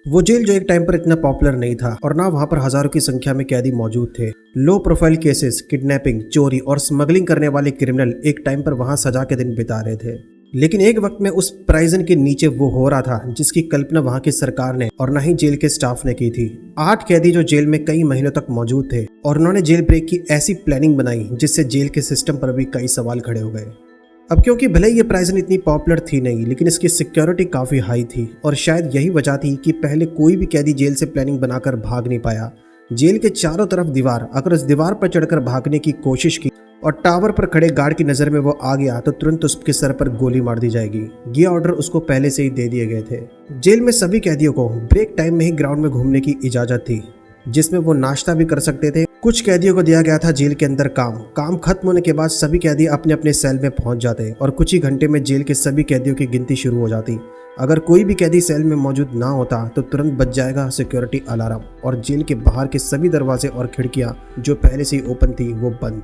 वो जेल जो एक टाइम पर इतना पॉपुलर नहीं था और ना वहां पर हजारों की संख्या में कैदी मौजूद थे। लो प्रोफाइल केसेस, किडनैपिंग, चोरी और स्मगलिंग करने वाले क्रिमिनल एक टाइम पर वहां सजा के दिन बिता रहे थे। लेकिन एक वक्त में उस प्राइजन के नीचे वो हो रहा था जिसकी कल्पना वहां की सरकार ने और न ही जेल के स्टाफ ने की थी। 8 कैदी जो जेल में कई महीनों तक मौजूद थे और उन्होंने जेल ब्रेक की ऐसी प्लानिंग बनाई जिससे जेल के सिस्टम पर भी कई सवाल खड़े हो गए। अब क्योंकि भले ही ये प्राइजन इतनी पॉपुलर थी नहीं, लेकिन इसकी सिक्योरिटी काफ़ी हाई थी और शायद यही वजह थी कि पहले कोई भी कैदी जेल से प्लानिंग बनाकर भाग नहीं पाया। जेल के चारों तरफ दीवार, अगर उस दीवार पर चढ़कर भागने की कोशिश की और टावर पर खड़े गार्ड की नज़र में वो आ गया तो तुरंत उसके सर पर गोली मार दी जाएगी। ये ऑर्डर उसको पहले से ही दे दिए गए थे। जेल में सभी कैदियों को ब्रेक टाइम में ही ग्राउंड में घूमने की इजाज़त थी, जिसमें वो नाश्ता भी कर सकते थे। कुछ कैदियों को दिया गया था जेल के अंदर काम खत्म होने के बाद सभी कैदी अपने अपने सेल में पहुंच जाते और कुछ ही घंटे में जेल के सभी कैदियों की गिनती शुरू हो जाती। अगर कोई भी कैदी सेल में मौजूद ना होता तो तुरंत बज जाएगा सिक्योरिटी अलार्म और जेल के बाहर के सभी दरवाजे और खिड़कियां जो पहले से ही ओपन थी वो बंद।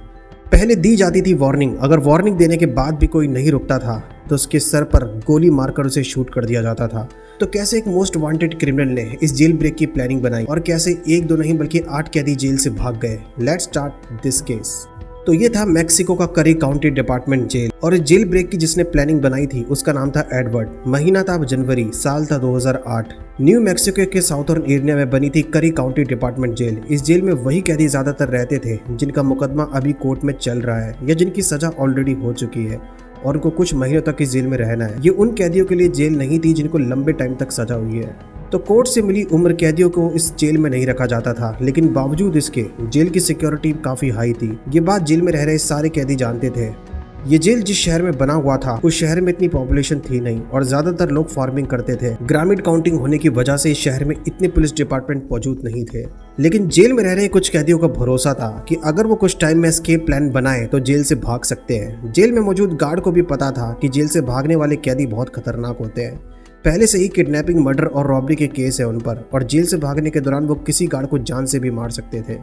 पहले दी जाती थी वार्निंग, अगर वार्निंग देने के बाद भी कोई नहीं रुकता था तो उसके सर पर गोली मारकर उसे शूट कर दिया जाता था। तो कैसे एक मोस्ट वांटेड क्रिमिनल ने इस जेल ब्रेक की प्लानिंग बनाई और कैसे एक दो नहीं बल्कि 8 कैदी जेल से भाग गए। Let's start this case. तो ये था मेक्सिको का करी काउंटी डिपार्टमेंट जेल और इस जेल ब्रेक की जिसने प्लानिंग बनाई थी उसका नाम था एडवर्ड। महीना था जनवरी, साल था 2008। न्यू मैक्सिको के साउथर्न एरिया में बनी थी करी काउंटी डिपार्टमेंट जेल। इस जेल में वही कैदी ज्यादातर रहते थे जिनका मुकदमा अभी कोर्ट में चल रहा है या जिनकी सजा ऑलरेडी हो चुकी है और उनको कुछ महीनों तक इस जेल में रहना है। ये उन कैदियों के लिए जेल नहीं थी जिनको लंबे टाइम तक सजा हुई है। तो कोर्ट से मिली उम्र कैदियों को इस जेल में नहीं रखा जाता था, लेकिन बावजूद इसके जेल की सिक्योरिटी काफी हाई थी। ये बात जेल में रह रहे सारे कैदी जानते थे। ये जेल जिस शहर में बना हुआ था उस शहर में इतनी पॉपुलेशन थी नहीं और ज्यादातर लोग फार्मिंग करते थे। ग्रामीण काउंटिंग होने की वजह से इस शहर में इतने पुलिस डिपार्टमेंट मौजूद नहीं थे। लेकिन जेल में रह रहे कुछ कैदियों का भरोसा था कि अगर वो कुछ टाइम में एस्केप प्लान बनाए तो जेल से भाग सकते हैं। जेल में मौजूद गार्ड को भी पता था कि जेल से भागने वाले कैदी बहुत खतरनाक होते हैं। पहले से ही किडनैपिंग, मर्डर और रॉबरी के केस है उन पर और जेल से भागने के दौरान वो किसी गार्ड को जान से भी मार सकते थे।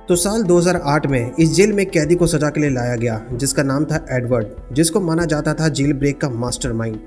तो साल 2008 में इस जेल में एक कैदी को सजा के लिए लाया गया जिसका नाम था एडवर्ड, जिसको माना जाता था जेल ब्रेक का मास्टरमाइंड।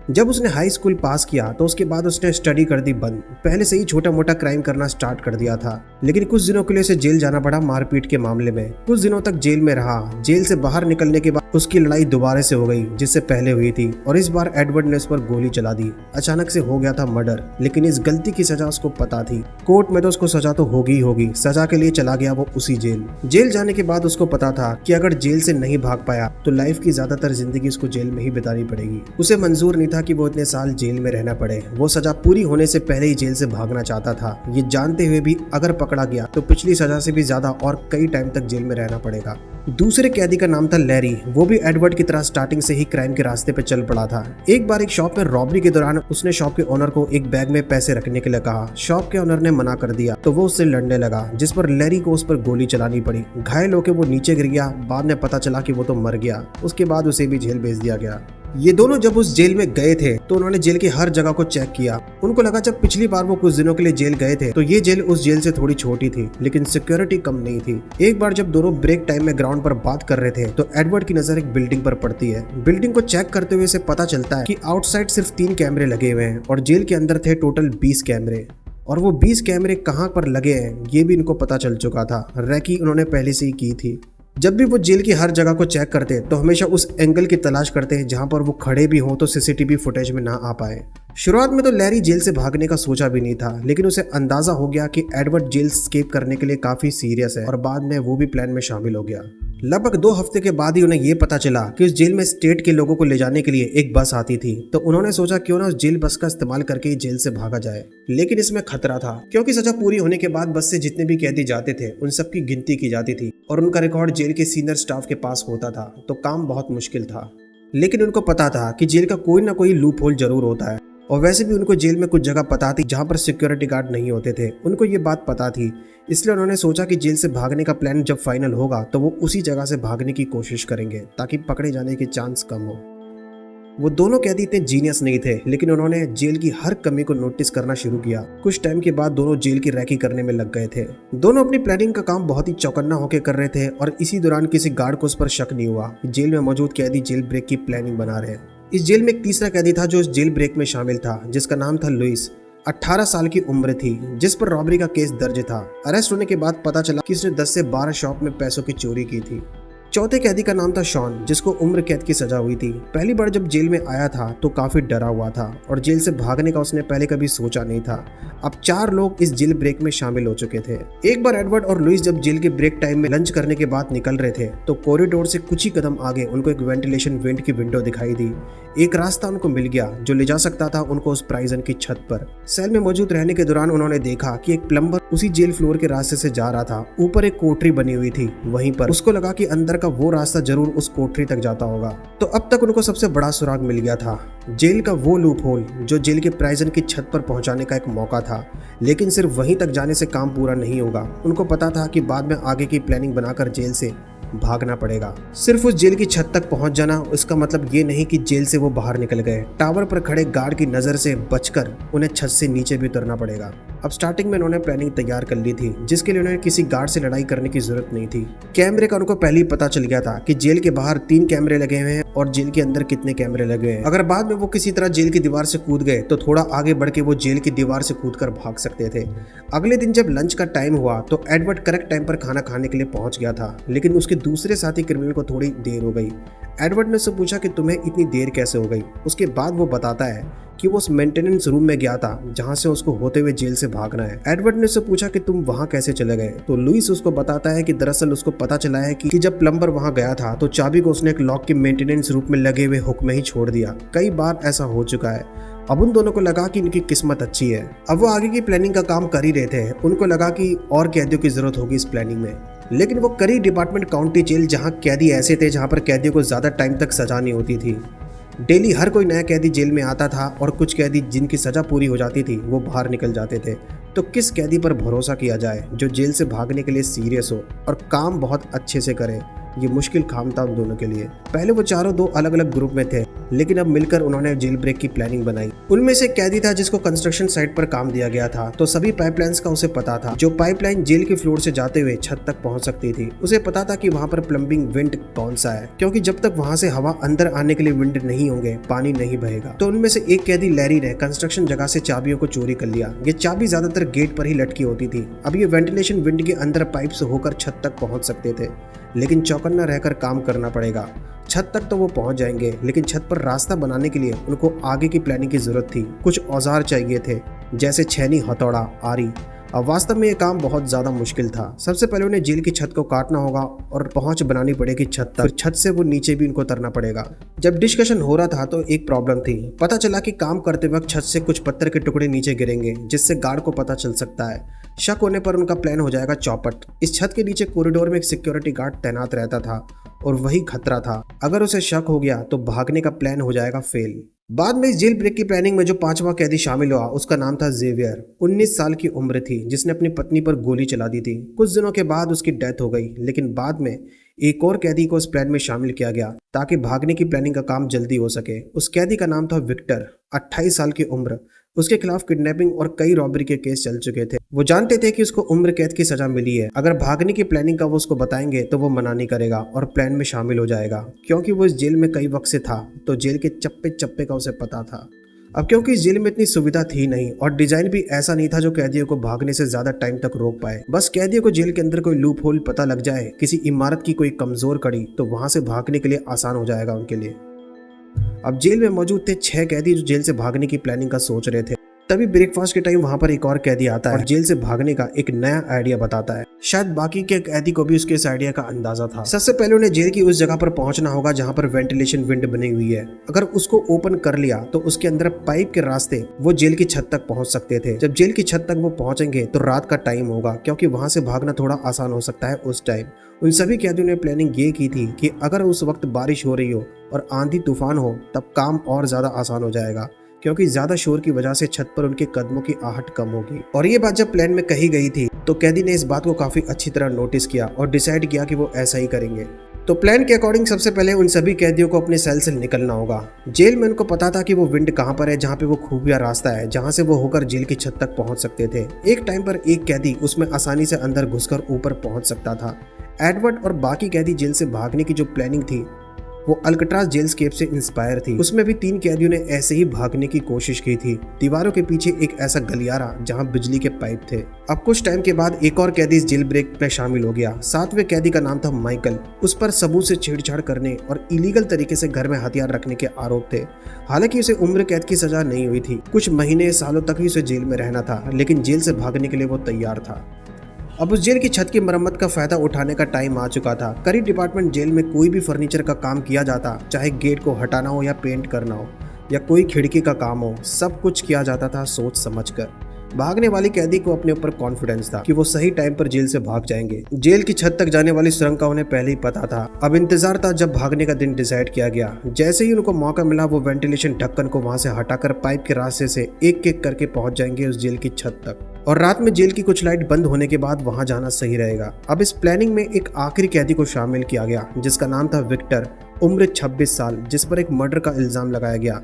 जब उसने हाई स्कूल पास किया तो उसके बाद उसने स्टडी कर दी बंद। पहले से ही छोटा मोटा क्राइम करना स्टार्ट कर दिया था, लेकिन कुछ दिनों के लिए उसे जेल जाना पड़ा मारपीट के मामले में। कुछ दिनों तक जेल में रहा। जेल से बाहर निकलने के बाद उसकी लड़ाई दोबारा से हो गई जिससे पहले हुई थी और इस बार एडवर्ड ने उस पर गोली चला दी। अचानक से हो गया था मर्डर, लेकिन इस गलती की सजा उसको पता थी। कोर्ट में तो उसको सजा तो होगी। सजा के लिए चला गया वो उसी जेल जाने के बाद उसको पता था कि अगर जेल से नहीं भाग पाया तो लाइफ की ज्यादातर जिंदगी उसको जेल में ही बितानी पड़ेगी। उसे मंजूर नहीं था कि वो इतने साल जेल में रहना पड़े। वो सजा पूरी होने से पहले ही जेल से भागना चाहता था, ये जानते हुए भी अगर पकड़ा गया तो पिछली सजा से भी ज्यादा और कई टाइम तक जेल में रहना पड़ेगा। दूसरे कैदी का नाम था लैरी। वो भी एडवर्ड की तरह स्टार्टिंग से ही क्राइम के रास्ते पे चल पड़ा था। एक बार एक शॉप में रॉबरी के दौरान उसने शॉप के ओनर को एक बैग में पैसे रखने के लिए कहा। शॉप के ओनर ने मना कर दिया तो वो उससे लड़ने लगा, जिस पर लैरी को उस पर गोली चलानी पड़ी। घायल होकर वो नीचे गिर गया। बाद में पता चला कि वो तो मर गया। उसके बाद उसे भी जेल भेज दिया गया। ये दोनों जब उस जेल में गए थे तो उन्होंने जेल की हर जगह को चेक किया। उनको लगा जब पिछली बार वो कुछ दिनों के लिए जेल गए थे तो ये जेल उस जेल से थोड़ी छोटी थी, लेकिन सिक्योरिटी कम नहीं थी। एक बार जब दोनों ब्रेक टाइम में ग्राउंड पर बात कर रहे थे तो एडवर्ड की नजर एक बिल्डिंग पर पड़ती है। बिल्डिंग को चेक करते हुए से पता चलता है कि आउटसाइड सिर्फ 3 कैमरे लगे हुए हैं और जेल के अंदर थे टोटल 20 कैमरे। और वो 20 कैमरे कहाँ पर लगे हैं ये भी इनको पता चल चुका था। रैकी उन्होंने पहले से ही की थी। जब भी वो जेल की हर जगह को चेक करते तो हमेशा उस एंगल की तलाश करते जहां पर वो खड़े भी हों तो सीसीटीवी फुटेज में ना आ पाए। शुरुआत में तो लैरी जेल से भागने का सोचा भी नहीं था, लेकिन उसे अंदाजा हो गया कि एडवर्ड जेल एस्केप करने के लिए काफी सीरियस है और बाद में वो भी प्लान में शामिल हो गया। लगभग 2 हफ्ते के बाद ही उन्हें ये पता चला कि उस जेल में स्टेट के लोगों को ले जाने के लिए एक बस आती थी, तो उन्होंने सोचा क्यों ना उस जेल बस का इस्तेमाल करके ही जेल से भागा जाए। लेकिन इसमें खतरा था क्योंकि सजा पूरी होने के बाद बस से जितने भी कैदी जाते थे उन सबकी गिनती की जाती थी और उनका रिकॉर्ड जेल के सीनियर स्टाफ के पास होता था, तो काम बहुत मुश्किल था। लेकिन उनको पता था कि जेल का कोई ना कोई लूप होल जरूर होता है और वैसे भी उनको जेल में कुछ जगह पता थी जहाँ पर सिक्योरिटी गार्ड नहीं होते थे। उनको ये बात पता थी, इसलिए उन्होंने सोचा कि जेल से भागने का प्लान जब फाइनल होगा तो वो उसी जगह से भागने की कोशिश करेंगे ताकि पकड़े जाने के चांस कम हो। वो दोनों कैदी इतने जीनियस नहीं थे, लेकिन उन्होंने जेल की हर कमी को नोटिस करना शुरू किया। कुछ टाइम के बाद दोनों जेल की रैकी करने में लग गए थे। दोनों अपनी प्लानिंग का काम बहुत ही चौकन्ना होकर कर रहे थे और इसी दौरान किसी गार्ड को उस पर शक नहीं हुआ कि जेल में मौजूद कैदी जेल ब्रेक की प्लानिंग बना रहे हैं। इस जेल में एक तीसरा कैदी था जो इस जेल ब्रेक में शामिल था, जिसका नाम था लुइस। 18 साल की उम्र थी, जिस पर रॉबरी का केस दर्ज था। अरेस्ट होने के बाद पता चला कि उसने 10 से 12 शॉप में पैसों की चोरी की थी। चौथे कैदी का नाम था शॉन, जिसको उम्र कैद की सजा हुई थी। पहली बार जब जेल में आया था तो काफी डरा हुआ था और जेल से भागने का उसने पहले कभी सोचा नहीं था। अब 4 लोग इस जेल ब्रेक में शामिल हो चुके थे। एक बार एडवर्ड और लुइस जब जेल के ब्रेक टाइम में लंच करने के बाद निकल रहे थे तो कॉरिडोर से कुछ ही कदम आगे उनको एक वेंटिलेशन वेंट की विंडो दिखाई दी। एक रास्ता उनको मिल गया जो ले जा सकता था उनको उस प्राइजन की छत पर। सेल में मौजूद रहने के दौरान उन्होंने देखा कि एक प्लम्बर उसी जेल फ्लोर के रास्ते से जा रहा था। ऊपर एक कोठरी बनी हुई थी, वहीं पर उसको लगा कि अंदर का वो रास्ता जरूर उस कोठरी तक जाता होगा। तो अब तक उनको सबसे बड़ा सुराग मिल गया था, जेल का वो लूप होल जो जेल के प्राइजन की छत पर पहुंचाने का एक मौका था। लेकिन सिर्फ वहीं तक जाने से काम पूरा नहीं होगा। उनको पता था कि बाद में आगे की प्लानिंग बनाकर जेल से भागना पड़ेगा। सिर्फ उस जेल की छत तक पहुंच जाना इसका मतलब ये नहीं कि जेल से वो बाहर निकल गए। टावर पर खड़े गार्ड की नजर से बचकर उन्हें छत से नीचे भी उतरना पड़ेगा। अब स्टार्टिंग में उन्होंने प्लानिंग तैयार कर ली थी, जिसके लिए उन्हें किसी गार्ड से लड़ाई करने की जरूरत नहीं थी। कैमरे का उनको पहले ही पता चल गया था कि जेल के बाहर 3 कैमरे लगे हुए हैं और जेल के अंदर कितने कैमरे लगे हैं। अगर बाद में वो किसी तरह जेल की दीवार से कूद गए तो थोड़ा आगे बढ़ के वो जेल की दीवार से कूदकर भाग सकते थे। अगले दिन जब लंच का टाइम हुआ तो एडवर्ड करेक्ट टाइम पर खाना खाने के लिए पहुंच गया था, लेकिन उसके दूसरे साथी क्रिमिनल को थोड़ी देर हो गई। एडवर्ड ने उससे पूछा कि तुम्हें इतनी देर कैसे हो गई। उसके बाद वो बताता है कि वो उस मेंटेनेंस रूम में गया था जहां से उसको होते हुए जेल से भागना है। एडवर्ड ने उससे पूछा कि तुम वहां कैसे चले गए, तो लुइस उसको बताता है कि दरअसल उसको पता चला है कि जब प्लम्बर वहां गया था तो चाबी को उसने एक लॉक के मेंटेनेंस रूम में लगे हुए हुक में ही छोड़ दिया। कई बार ऐसा हो चुका है। अब उन दोनों को लगा कि इनकी किस्मत अच्छी है। अब वो आगे की प्लानिंग का काम कर ही रहे थे। उनको लगा कि और कैदियों की जरूरत होगी इस प्लानिंग में, लेकिन वो करी डिपार्टमेंट काउंटी जेल जहां कैदी ऐसे थे जहां पर कैदियों को ज्यादा टाइम तक सजा नहीं होती थी। डेली हर कोई नया कैदी जेल में आता था और कुछ कैदी जिनकी सजा पूरी हो जाती थी वो बाहर निकल जाते थे। तो किस कैदी पर भरोसा किया जाए जो जेल से भागने के लिए सीरियस हो और काम बहुत अच्छे से करे। ये मुश्किल काम था उन दोनों के लिए। पहले वो चारों 2 अलग अलग ग्रुप में थे, लेकिन अब मिलकर उन्होंने जेल ब्रेक की प्लानिंग बनाई। उनमें से एक कैदी था जिसको कंस्ट्रक्शन साइट पर काम दिया गया था, तो सभी पाइपलाइंस का उसे पता था। जो पाइपलाइन जेल के फ्लोर से जाते हुए छत तक पहुंच सकती थी। उसे पता था कि वहां पर प्लम्बिंग विंड कौन सा है, क्योंकि जब तक वहां से हवा अंदर आने के लिए विंड नहीं होंगे पानी नहीं बहेगा। तो उनमें से एक कैदी लैरी ने कंस्ट्रक्शन जगह से चाबियों को चोरी कर लिया। ये चाबी ज्यादातर गेट पर ही लटकी होती थी। अब ये वेंटिलेशन विंड के अंदर पाइप से होकर छत तक पहुंच सकते थे, लेकिन चौकन्ना रहकर काम करना पड़ेगा। छत तक तो वो पहुंच जाएंगे, लेकिन छत पर रास्ता बनाने के लिए उनको आगे की प्लानिंग की जरूरत थी। कुछ औजार चाहिए थे, जैसे छेनी, हथौड़ा, आरी। अब वास्तव में ये काम बहुत ज्यादा मुश्किल था। सबसे पहले उन्हें जेल की छत को काटना होगा और पहुंच बनानी पड़ेगी छत तक। छत से वो नीचे भी उनको उतरना पड़ेगा। जब डिस्कशन हो रहा था तो एक प्रॉब्लम थी। पता चला कि काम करते वक्त छत से कुछ पत्थर के टुकड़े नीचे गिरेंगे, जिससे गार्ड को पता चल सकता है। शक होने पर उनका प्लान हो जाएगा चौपट। इस छत के नीचे कॉरिडोर में एक सिक्योरिटी गार्ड तैनात रहता था और वही खतरा था। अगर उसे शक हो गया तो भागने का प्लान हो जाएगा फेल। बाद में इस जेल ब्रेक की प्लानिंग में जो 5वां कैदी शामिल हुआ उसका नाम था जेवियर। 19 साल की उम्र थी, जिसने अपनी पत्नी पर गोली चला दी थी। कुछ दिनों के बाद उसकी डेथ हो गई, लेकिन बाद में एक और कैदी को इस प्लान में शामिल किया गया ताकि भागने की प्लानिंग का काम जल्दी हो सके। उस कैदी का नाम था विक्टर, 28 साल की उम्र। उसके खिलाफ किडनैपिंग और कई रॉबरी के केस चल चुके थे। वो जानते थे कि उसको उम्र कैद की सजा मिली है। अगर भागने की प्लानिंग का वो उसको बताएंगे तो वो मना नहीं करेगा और प्लान में शामिल हो जाएगा। क्योंकि वो इस जेल में कई वक्त से था तो जेल के चप्पे चप्पे का उसे पता था। अब क्योंकि इस जेल में इतनी सुविधा थी नहीं और डिजाइन भी ऐसा नहीं था जो कैदियों को भागने से ज्यादा टाइम तक रोक पाए। बस कैदियों को जेल के अंदर कोई लूप होल पता लग जाए, किसी इमारत की कोई कमजोर कड़ी, तो वहां से भागने के लिए आसान हो जाएगा उनके लिए। अब जेल में मौजूद थे 6 कैदी जो जेल से भागने की प्लानिंग का सोच रहे थे। तभी ब्रेकफास्ट के टाइम वहां पर एक और कैदी आता है और जेल से भागने का एक नया आइडिया बताता है। शायद बाकी के कैदी को भी उसके इस आइडिया का अंदाजा था। सबसे पहले उन्हें जेल की उस जगह पर पहुंचना होगा जहां पर वेंटिलेशन विंड बनी हुई है। अगर उसको ओपन कर लिया तो उसके अंदर पाइप के रास्ते वो जेल की छत तक पहुंच सकते थे। जब जेल की छत तक वो पहुंचेंगे तो रात का टाइम होगा, क्योंकि वहां से भागना थोड़ा आसान हो सकता है उस टाइम। उन सभी कैदियों ने प्लानिंग ये की थी कि अगर उस वक्त बारिश हो रही हो और आंधी तूफान हो तब काम और ज्यादा आसान हो जाएगा, क्योंकि ज्यादा शोर की वजह से छत पर उनके कदमों की आहट कम होगी। और ये बात जब प्लान में कही गई थी तो कैदी ने इस बात को काफी अच्छी तरह नोटिस किया और डिसाइड किया कि वो ऐसा ही करेंगे। तो प्लान के अकॉर्डिंग सबसे पहले उन सभी कैदियों को अपने सेल से निकलना होगा। जेल में उनको पता था कि वो विंड कहाँ पर है, जहाँ पे वो खुफिया रास्ता है जहाँ से वो होकर जेल की छत तक पहुँच सकते थे। एक टाइम पर एक कैदी उसमें आसानी से अंदर घुसकर ऊपर पहुँच सकता था। एडवर्ड और बाकी कैदी जेल से भागने की जो प्लानिंग थी वो अल्कट्राज जेल स्केप से इंस्पायर थी। उसमें भी 3 कैदियों ने ऐसे ही भागने की कोशिश की थी। दीवारों के पीछे एक ऐसा गलियारा जहां बिजली के पाइप थे। अब कुछ टाइम के बाद एक और कैदी इस जेल ब्रेक में शामिल हो गया। 7वें कैदी का नाम था माइकल। उस पर सबूत से छेड़छाड़ करने और इलीगल तरीके से घर में हथियार रखने के आरोप थे। हालांकि उसे उम्र कैद की सजा नहीं हुई थी। कुछ महीने सालों तक ही उसे जेल में रहना था, लेकिन जेल से भागने के लिए वो तैयार था। अब उस जेल की छत की मरम्मत का फायदा उठाने का टाइम आ चुका था। करी डिपार्टमेंट जेल में कोई भी फर्नीचर का काम किया जाता, चाहे गेट को हटाना हो या पेंट करना हो या कोई खिड़की का काम हो, सब कुछ किया जाता था सोच समझकर। भागने वाले कैदी को अपने ऊपर कॉन्फिडेंस था कि वो सही टाइम पर जेल से भाग जाएंगे। जेल की छत तक जाने वाली सुरंग का उन्हें पहले ही पता था। अब इंतजार था जब भागने का दिन डिसाइड किया गया। जैसे ही उनको मौका मिला वो वेंटिलेशन ढक्कन को वहां से हटाकर पाइप के रास्ते से एक एक करके पहुंच जाएंगे उस जेल की छत तक। और रात में जेल की कुछ लाइट बंद होने के बाद वहां जाना सही रहेगा। अब इस प्लानिंग में एक आखिरी कैदी को शामिल किया गया जिसका नाम था विक्टर, उम्र 26 साल, जिस पर एक मर्डर का इल्जाम लगाया गया।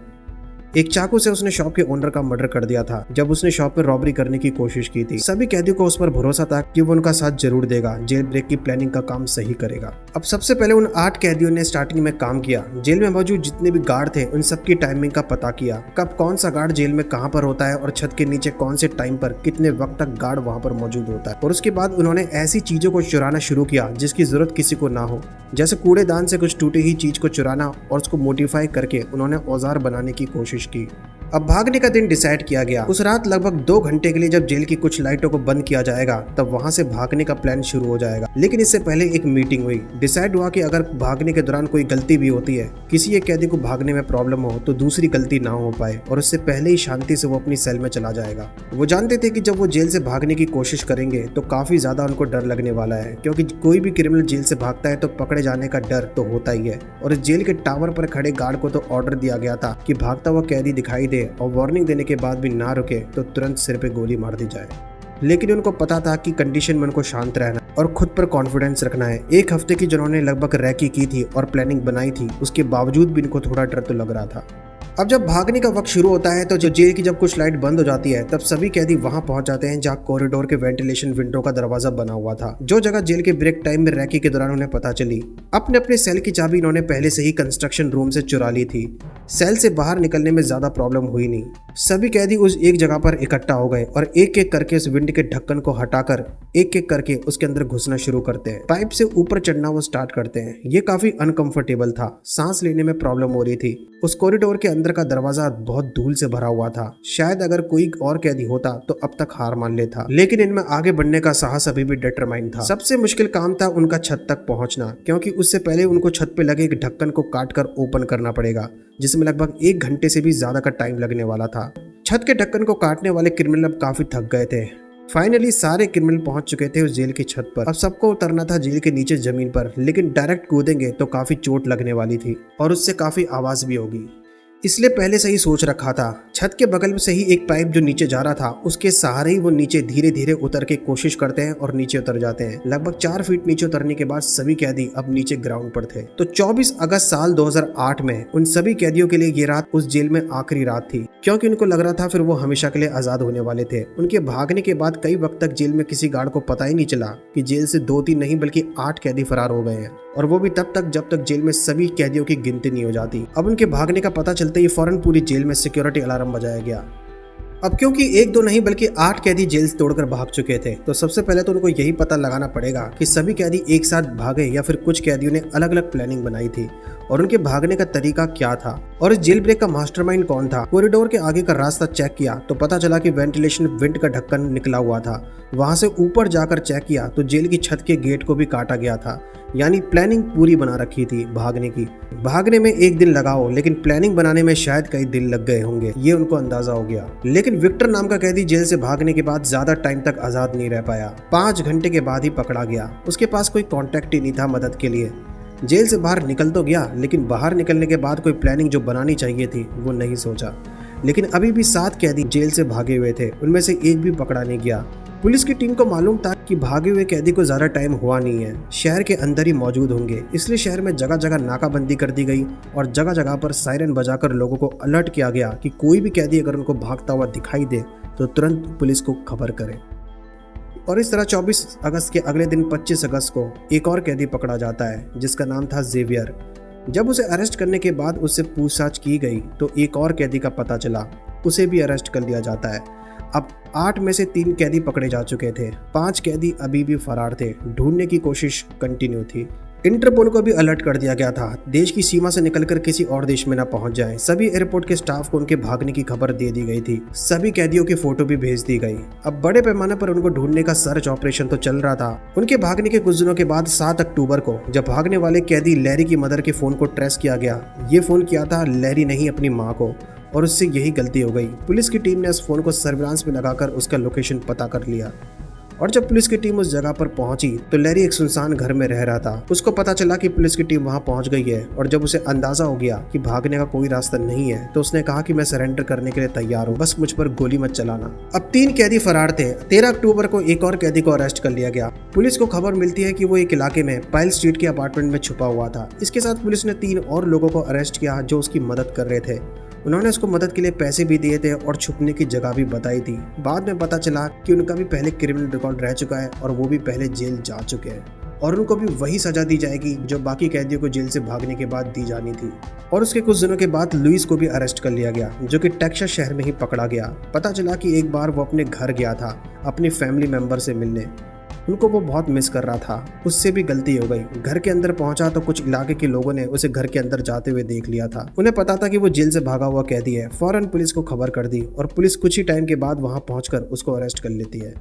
एक चाकू से उसने शॉप के ओनर का मर्डर कर दिया था जब उसने शॉप में रॉबरी करने की कोशिश की थी। सभी कैदियों को उस पर भरोसा था कि वो उनका साथ जरूर देगा, जेल ब्रेक की प्लानिंग का काम सही करेगा। अब सबसे पहले उन 8 कैदियों ने स्टार्टिंग में काम किया। जेल में मौजूद जितने भी गार्ड थे उन सबकी टाइमिंग का पता किया, कब कौन सा गार्ड जेल में कहाँ पर होता है और छत के नीचे कौन से टाइम पर कितने वक्त तक गार्ड वहाँ पर मौजूद होता है। और उसके बाद उन्होंने ऐसी चीजों को चुराना शुरू किया जिसकी जरूरत किसी को ना हो, जैसे कूड़ेदान से कुछ टूटी हुई चीज को चुराना, और उसको मोडिफाई करके उन्होंने औजार बनाने की कोशिश की। अब भागने का दिन डिसाइड किया गया। उस रात लगभग 2 घंटे के लिए जब जेल की कुछ लाइटों को बंद किया जाएगा तब वहां से भागने का प्लान शुरू हो जाएगा। लेकिन इससे पहले एक मीटिंग हुई। डिसाइड हुआ कि अगर भागने के दौरान कोई गलती भी होती है, किसी एक कैदी को भागने में प्रॉब्लम हो, तो दूसरी गलती ना हो पाए और उससे पहले ही शांति से वो अपनी सेल में चला जाएगा। वो जानते थे कि जब वो जेल से भागने की कोशिश करेंगे तो काफी ज्यादा उनको डर लगने वाला है, क्योंकि कोई भी क्रिमिनल जेल से भागता है तो पकड़े जाने का डर तो होता ही है। और इस जेल के टावर पर खड़े गार्ड को तो ऑर्डर दिया गया था कि भागता हुआ कैदी दिखाई दे और वार्निंग देने के बाद भी ना रुके तो तुरंत सिर पे गोली मार दी जाए। लेकिन उनको पता था कि कंडीशन में उनको शांत रहना और खुद पर कॉन्फिडेंस रखना है। 1 हफ्ते की जिन्होंने लगभग रैकी की थी और प्लानिंग बनाई थी, उसके बावजूद भी इनको थोड़ा डर तो लग रहा था। अब जब भागने का वक्त शुरू होता है तो जेल की जब कुछ लाइट बंद हो जाती है तब सभी कैदी वहां पहुंच जाते हैं जहां कॉरिडोर के वेंटिलेशन विंडो का दरवाजा बना हुआ था, जो जगह जेल के ब्रेक टाइम में रैकी के दौरान उन्हें पता चली। अपने अपने सेल की चाबी इन्होंने पहले से ही कंस्ट्रक्शन रूम से चुरा ली थी। सेल से बाहर निकलने में ज्यादा प्रॉब्लम हुई नहीं। सभी कैदी उस एक जगह पर इकट्ठा हो गए और एक एक करके उस विंड के ढक्कन को हटाकर एक एक करके उसके अंदर घुसना शुरू करते हैं। पाइप से ऊपर चढ़ना वो स्टार्ट करते हैं। ये काफी अनकंफर्टेबल था, सांस लेने में प्रॉब्लम हो रही थी। उस कॉरिडोर के अंदर का दरवाजा बहुत धूल से भरा हुआ था। शायद अगर कोई और कैदी होता तो अब तक हार मान लेता, लेकिन इनमें आगे बढ़ने का साहस अभी भी डिटरमाइंड था। सबसे मुश्किल काम था उनका छत तक पहुंचना, क्योंकि उससे पहले उनको छत पे लगे एक ढक्कन को काटकर ओपन करना पड़ेगा, जिसमें लगभग 1 घंटे से भी ज्यादा का टाइम लगने वाला था। छत के ढक्कन को काटने वाले क्रिमिनल अब काफी थक गए थे। फाइनली सारे क्रिमिनल पहुंच चुके थे उस जेल की छत पर। अब सबको उतरना था जेल के नीचे जमीन पर, लेकिन डायरेक्ट कूदेंगे तो काफी चोट लगने वाली थी और उससे काफी आवाज भी होगी, इसलिए पहले से ही सोच रखा था। छत के बगल में से ही एक पाइप जो नीचे जा रहा था, उसके सहारे ही वो नीचे धीरे धीरे उतर के कोशिश करते हैं और नीचे उतर जाते हैं। लगभग 4 फीट नीचे उतरने के बाद सभी कैदी अब नीचे ग्राउंड पर थे। तो 24 अगस्त साल 2008 में उन सभी कैदियों के लिए ये रात उस जेल में आखिरी रात थी, क्योंकि उनको लग रहा था फिर वो हमेशा के लिए आजाद होने वाले थे। उनके भागने के बाद कई वक्त तक जेल में किसी गार्ड को पता ही नहीं चला कि जेल से 2-3 नहीं बल्कि 8 कैदी फरार हो गए हैं, और वो भी तब तक जब तक जेल में सभी कैदियों की गिनती नहीं हो जाती। अब उनके भागने का पता चलते ही फौरन पूरी जेल में सिक्योरिटी अलार्म बजाया गया। अब क्योंकि 1-2 नहीं बल्कि 8 कैदी जेल तोड़कर भाग चुके थे, तो सबसे पहले तो उनको यही पता लगाना पड़ेगा कि सभी कैदी एक साथ भागे या फिर कुछ कैदियों ने अलग अलग प्लानिंग बनाई थी और उनके भागने का तरीका क्या था और इस जेल ब्रेक का मास्टरमाइंड कौन था। कॉरिडोर के आगे का रास्ता चेक किया तो पता चला कि वेंटिलेशन विंड का ढक्कन निकला हुआ था। वहां से ऊपर जाकर चेक किया तो जेल की छत के गेट को भी काटा गया था, यानी प्लानिंग पूरी बना रखी थी भागने की। भागने में 1 दिन लगा हो, लेकिन प्लानिंग बनाने में शायद कई दिन लग गए होंगे, ये उनको अंदाजा हो गया। लेकिन विक्टर नाम का कैदी जेल से भागने के बाद ज्यादा टाइम तक आजाद नहीं रह पाया। 5 घंटे के बाद ही पकड़ा गया। उसके पास कोई कॉन्टेक्ट ही नहीं था मदद के लिए। जेल से बाहर निकल तो गया, लेकिन बाहर निकलने के बाद कोई प्लानिंग जो बनानी चाहिए थी वो नहीं सोचा। लेकिन अभी भी 7 कैदी जेल से भागे हुए थे, उनमें से एक भी पकड़ा नहीं गया। पुलिस की टीम को मालूम था कि भागे हुए कैदी को ज्यादा टाइम हुआ नहीं है, शहर के अंदर ही मौजूद होंगे, इसलिए शहर में जगह जगह नाकाबंदी कर दी गई और जगह जगह पर सायरन बजाकर लोगों को अलर्ट किया गया कि कोई भी कैदी अगर उनको भागता हुआ दिखाई दे तो तुरंत पुलिस को खबर करें। और इस तरह 24 अगस्त के अगले दिन 25 अगस्त को एक और कैदी पकड़ा जाता है जिसका नाम था जेवियर। जब उसे अरेस्ट करने के बाद उससे पूछताछ की गई तो एक और कैदी का पता चला, उसे भी अरेस्ट कर लिया जाता है। अब 8 में से 3 कैदी पकड़े जा चुके थे, 5 कैदी अभी भी फरार थे। ढूंढने की कोशिश कंटिन्यू थी। इंटरपोल को भी अलर्ट कर दिया गया था, देश की सीमा से निकलकर किसी और देश में ना पहुंच जाए। सभी एयरपोर्ट के स्टाफ को उनके भागने की खबर दे दी गई थी। सभी कैदियों की फोटो भी भेज दी गई। अब बड़े पैमाने पर उनको ढूंढने का सर्च ऑपरेशन तो चल रहा था। उनके भागने के कुछ दिनों के बाद 7 अक्टूबर को जब भागने वाले कैदी लैरी की मदर के फोन को ट्रेस किया गया, ये फोन किया था लैरी नहीं अपनी माँ को, और उससे यही गलती हो गई। पुलिस की टीम ने उस फोन को सर्विलांस में लगाकर उसका लोकेशन पता कर लिया, और जब पुलिस की टीम उस जगह पर पहुंची तो लैरी एक सुनसान घर में रह रहा था। उसको पता चला कि पुलिस की टीम वहां पहुंच गई है, और जब उसे अंदाजा हो गया कि भागने का कोई रास्ता नहीं है तो उसने कहा कि मैं सरेंडर करने के लिए तैयार हूं, बस मुझ पर गोली मत चलाना। अब 3 कैदी फरार थे। 13 अक्टूबर को एक और कैदी को अरेस्ट कर लिया गया। पुलिस को खबर मिलती है कि वो एक इलाके में पाइल स्ट्रीट के अपार्टमेंट में छुपा हुआ था। इसके साथ पुलिस ने 3 और लोगों को अरेस्ट किया जो उसकी मदद कर रहे थे। उन्होंने उसको मदद के लिए पैसे भी दिए थे और छुपने की जगह भी बताई थी। बाद में पता चला कि उनका भी पहले क्रिमिनल रिकॉर्ड रह चुका है और वो भी पहले जेल जा चुके हैं, और उनको भी वही सजा दी जाएगी जो बाकी कैदियों को जेल से भागने के बाद दी जानी थी। और उसके कुछ दिनों के बाद लुइस को भी अरेस्ट कर लिया गया, जो कि टेक्सास शहर में ही पकड़ा गया। पता चला कि एक बार वो अपने घर गया था अपनी फैमिली मेंबर से मिलने। उनको वो बहुत मिस कर रहा था। उससे भी गलती हो गई। घर के अंदर पहुंचा तो कुछ इलाके के लोगों ने उसे घर के अंदर जाते हुए देख लिया था। उन्हें पता था कि वो जेल से भागा हुआ कैदी है। फौरन पुलिस को खबर कर दी और पुलिस कुछ ही टाइम के बाद वहां पहुंचकर उसको अरेस्ट कर लेती है।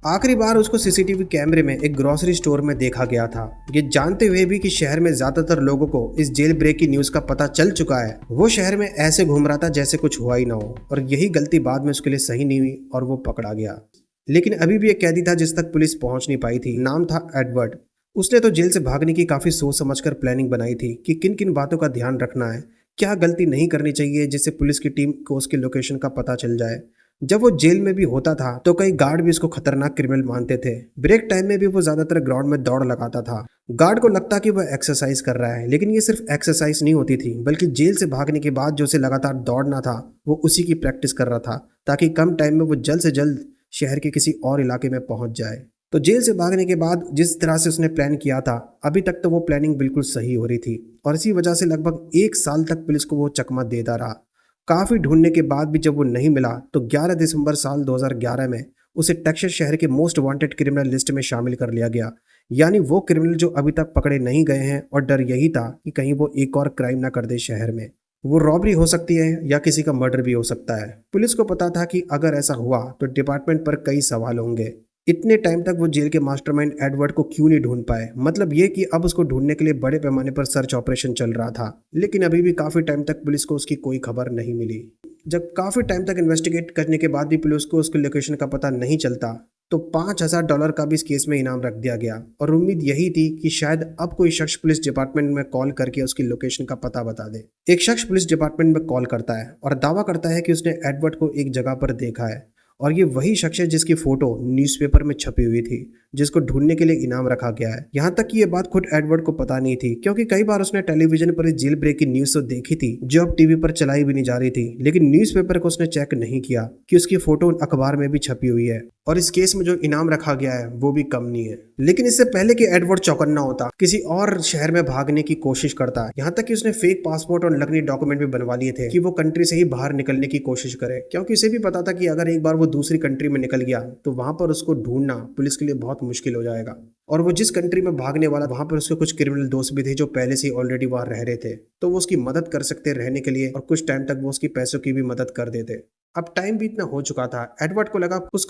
आखिरी बार उसको सीसीटीवी कैमरे में एक ग्रोसरी स्टोर में देखा गया था। ये जानते हुए भी कि शहर में ज्यादातर लोगों को इस जेल ब्रेक की न्यूज का पता चल चुका है, वो शहर में ऐसे घूम रहा था जैसे कुछ हुआ ही ना हो। और यही गलती बाद में उसके लिए सही नहीं हुई और वो पकड़ा गया। लेकिन अभी भी एक कैदी था जिस तक पुलिस पहुंच नहीं पाई थी। नाम था एडवर्ड। उसने तो जेल से भागने की काफी सोच समझकर प्लानिंग बनाई थी कि किन किन बातों का ध्यान रखना है, क्या गलती नहीं करनी चाहिए जिससे पुलिस की टीम को उसके लोकेशन का पता चल जाए। जब वो जेल में भी होता था तो कई गार्ड भी उसको खतरनाक क्रिमिनल मानते थे। ब्रेक टाइम में भी वो ज्यादातर ग्राउंड में दौड़ लगाता था। गार्ड को लगता कि वह एक्सरसाइज कर रहा है, लेकिन ये सिर्फ एक्सरसाइज नहीं होती थी, बल्कि जेल से भागने के बाद जो उसे लगातार दौड़ना था वो उसी की प्रैक्टिस कर रहा था, ताकि कम टाइम में वो जल्द से जल्द शहर के किसी और इलाके में पहुंच जाए। तो जेल से भागने के बाद जिस तरह से उसने प्लान किया था, अभी तक तो वो प्लानिंग बिल्कुल सही हो रही थी, और इसी वजह से लगभग 1 साल तक पुलिस को वो चकमा देता रहा। काफी ढूंढने के बाद भी जब वो नहीं मिला तो 11 दिसंबर साल 2011 में उसे टेक्सास शहर के मोस्ट वांटेड क्रिमिनल लिस्ट में शामिल कर लिया गया। यानी वो क्रिमिनल जो अभी तक पकड़े नहीं गए हैं, और डर यही था कि कहीं वो एक और क्राइम ना कर दे शहर में। वो रॉबरी हो सकती है या किसी का मर्डर भी हो सकता है। पुलिस को पता था कि अगर ऐसा हुआ तो डिपार्टमेंट पर कई सवाल होंगे। इतने टाइम तक वो जेल के मास्टरमाइंड एडवर्ड को क्यों नहीं ढूंढ पाए? मतलब ये कि अब उसको ढूंढने के लिए बड़े पैमाने पर सर्च ऑपरेशन चल रहा था, लेकिन अभी भी काफी टाइम तक पुलिस को उसकी कोई खबर नहीं मिली। जब काफी टाइम तक इन्वेस्टिगेट करने के बाद भी पुलिस को उसके लोकेशन का पता नहीं चलता तो $5000 का भी इस केस में इनाम रख दिया गया, और उम्मीद यही थी कि शायद अब कोई शख्स पुलिस डिपार्टमेंट में कॉल करके उसकी लोकेशन का पता बता दे। एक शख्स पुलिस डिपार्टमेंट में कॉल करता है और दावा करता है कि उसने एडवर्ड को एक जगह पर देखा है, और ये वही शख्स है जिसकी फोटो न्यूज़पेपर में छपी हुई थी, जिसको ढूंढने के लिए इनाम रखा गया है। यहाँ तक कि ये बात खुद एडवर्ड को पता नहीं थी, क्योंकि कई बार उसने टेलीविजन पर इस जेल ब्रेक की न्यूज तो देखी थी जो अब टीवी पर चलाई भी नहीं जा रही थी, लेकिन न्यूज़पेपर को उसने चेक नहीं किया कि उसकी फोटो अखबार में भी छपी हुई है, और इस केस में जो इनाम रखा गया है वो भी कम नहीं है। लेकिन इससे पहले कि एडवर्ड चौकन्ना होता, किसी और शहर में भागने की कोशिश करता। यहाँ तक कि उसने फेक पासपोर्ट और नकली डॉक्यूमेंट भी बनवा लिए थे कि वो कंट्री से ही बाहर निकलने की कोशिश करे, क्योंकि उसे भी पता था कि अगर एक बार वो दूसरी कंट्री में निकल गया तो वहां पर उसको ढूंढना पुलिस के लिए बहुत मुश्किल हो जाएगा। और वो जिस कंट्री में भागने वाला, वहां पर उसके कुछ क्रिमिनल दोस्त भी थे जो पहले से ही ऑलरेडी वहां रह रहे थे, तो वो उसकी मदद कर सकते रहने के लिए, और कुछ टाइम तक वो उसकी पैसों की भी मदद कर देते। अब टाइम भी इतना हो चुका था, एडवर्ड को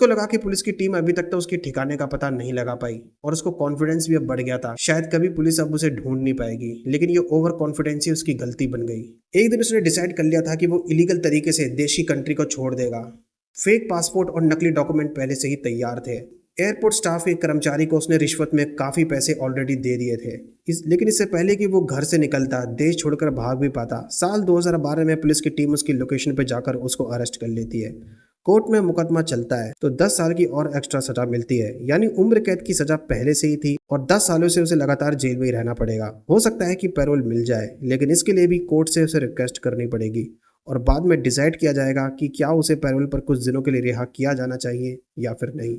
लगा कि पुलिस की टीम अभी तक तो उसके ठिकाने का पता नहीं लगा पाई, और उसको कॉन्फिडेंस भी अब बढ़ गया था, शायद कभी पुलिस अब उसे ढूंढ नहीं पाएगी। लेकिन ये ओवर कॉन्फिडेंस ही उसकी गलती बन गई। एक दिन उसने डिसाइड कर लिया था कि वो इलीगल तरीके से देशी कंट्री को छोड़ देगा। फेक पासपोर्ट और नकली डॉक्यूमेंट पहले से ही तैयार थे। एयरपोर्ट स्टाफ के कर्मचारी को उसने रिश्वत में काफी पैसे ऑलरेडी दे दिए थे। लेकिन इससे पहले कि वो घर से निकलता, देश छोड़कर भाग भी पाता, साल 2012 में पुलिस की टीम उसकी लोकेशन पर जाकर उसको अरेस्ट कर लेती है। कोर्ट में मुकदमा चलता है तो 10 साल की और एक्स्ट्रा सजा मिलती है, यानी उम्र कैद की सजा पहले से ही थी, और 10 सालों से उसे लगातार जेल में ही रहना पड़ेगा। हो सकता है कि पैरोल मिल जाए, लेकिन इसके लिए भी कोर्ट से उसे रिक्वेस्ट करनी पड़ेगी, और बाद में डिसाइड किया जाएगा कि क्या उसे पैरोल पर कुछ दिनों के लिए रिहा किया जाना चाहिए या फिर नहीं।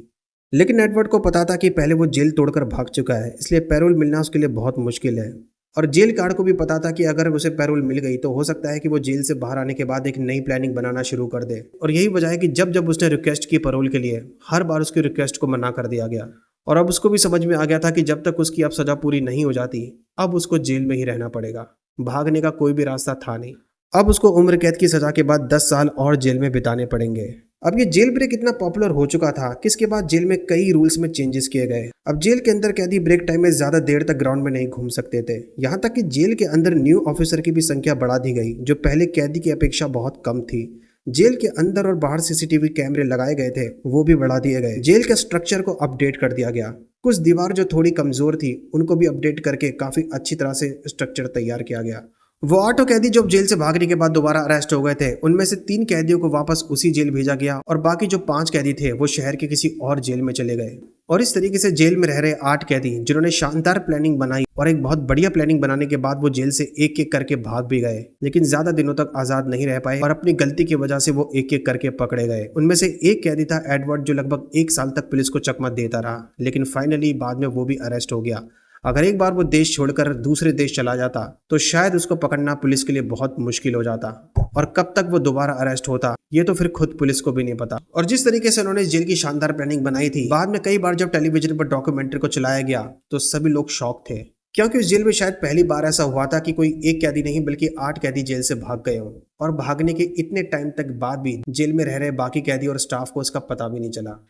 लेकिन एडवर्ड को पता था कि पहले वो जेल तोड़कर भाग चुका है, इसलिए पैरोल मिलना उसके लिए बहुत मुश्किल है। और जेल गार्ड को भी पता था कि अगर उसे पैरोल मिल गई तो हो सकता है कि वो जेल से बाहर आने के बाद एक नई प्लानिंग बनाना शुरू कर दे। और यही वजह है कि जब जब उसने रिक्वेस्ट की पैरोल के लिए, हर बार उसकी रिक्वेस्ट को मना कर दिया गया। और अब उसको भी समझ में आ गया था कि जब तक उसकी अब सजा पूरी नहीं हो जाती, अब उसको जेल में ही रहना पड़ेगा। भागने का कोई भी रास्ता था नहीं। अब उसको उम्र कैद की सजा के बाद 10 साल और जेल में बिताने पड़ेंगे। अब ये जेल ब्रेक इतना पॉपुलर हो चुका था कि इसके बाद जेल में कई रूल्स में चेंजेस किए गए। अब जेल के अंदर कैदी ब्रेक टाइम में ज्यादा देर तक ग्राउंड में नहीं घूम सकते थे। यहाँ तक कि जेल के अंदर न्यू ऑफिसर की भी संख्या बढ़ा दी गई, जो पहले कैदी की अपेक्षा बहुत कम थी। जेल के अंदर और बाहर सीसीटीवी कैमरे लगाए गए थे, वो भी बढ़ा दिए गए। जेल के स्ट्रक्चर को अपडेट कर दिया गया। कुछ दीवार जो थोड़ी कमजोर थी उनको भी अपडेट करके काफी अच्छी तरह से स्ट्रक्चर तैयार किया गया। वो 8 कैदी जो जेल से भागने के बाद दोबारा अरेस्ट हो गए थे, उनमें से 3 कैदियों को वापस उसी जेल भेजा गया और बाकी जो 5 कैदी थे वो शहर के किसी और जेल में चले गए। और इस तरीके से जेल में रह रहे 8 कैदी, जिन्होंने शानदार प्लानिंग बनाई और एक बहुत बढ़िया प्लानिंग बनाने के बाद वो जेल से एक एक करके भाग भी गए, लेकिन ज्यादा दिनों तक आजाद नहीं रह पाए और अपनी गलती की वजह से वो एक एक करके पकड़े गए। उनमें से एक कैदी था एडवर्ड, जो लगभग 1 साल तक पुलिस को चकमा देता रहा, लेकिन फाइनली बाद में वो भी अरेस्ट हो गया। अगर एक बार वो देश छोड़कर दूसरे देश चला जाता तो शायद उसको पकड़ना पुलिस के लिए बहुत मुश्किल हो जाता, और कब तक वो दोबारा अरेस्ट होता ये तो फिर खुद पुलिस को भी नहीं पता। और जिस तरीके से उन्होंने जेल की शानदार प्लानिंग बनाई थी, बाद में कई बार जब टेलीविजन पर डॉक्यूमेंट्री को चलाया गया तो सभी लोग शॉक थे, क्योंकि उस जेल में शायद पहली बार ऐसा हुआ था कि कोई एक कैदी नहीं बल्कि 8 कैदी जेल से भाग गए हों, और भागने के इतने टाइम तक बाद भी जेल में रह रहे बाकी कैदी और स्टाफ को इसका पता भी नहीं चला।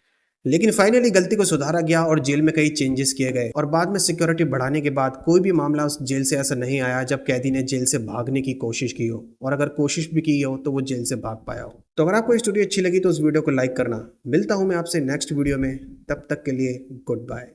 लेकिन फाइनली गलती को सुधारा गया और जेल में कई चेंजेस किए गए, और बाद में सिक्योरिटी बढ़ाने के बाद कोई भी मामला उस जेल से ऐसा नहीं आया जब कैदी ने जेल से भागने की कोशिश की हो, और अगर कोशिश भी की हो तो वो जेल से भाग पाया हो। तो अगर आपको स्टोरी अच्छी लगी तो उस वीडियो को लाइक करना। मिलता हूं मैं आपसे नेक्स्ट वीडियो में, तब तक के लिए गुड बाय।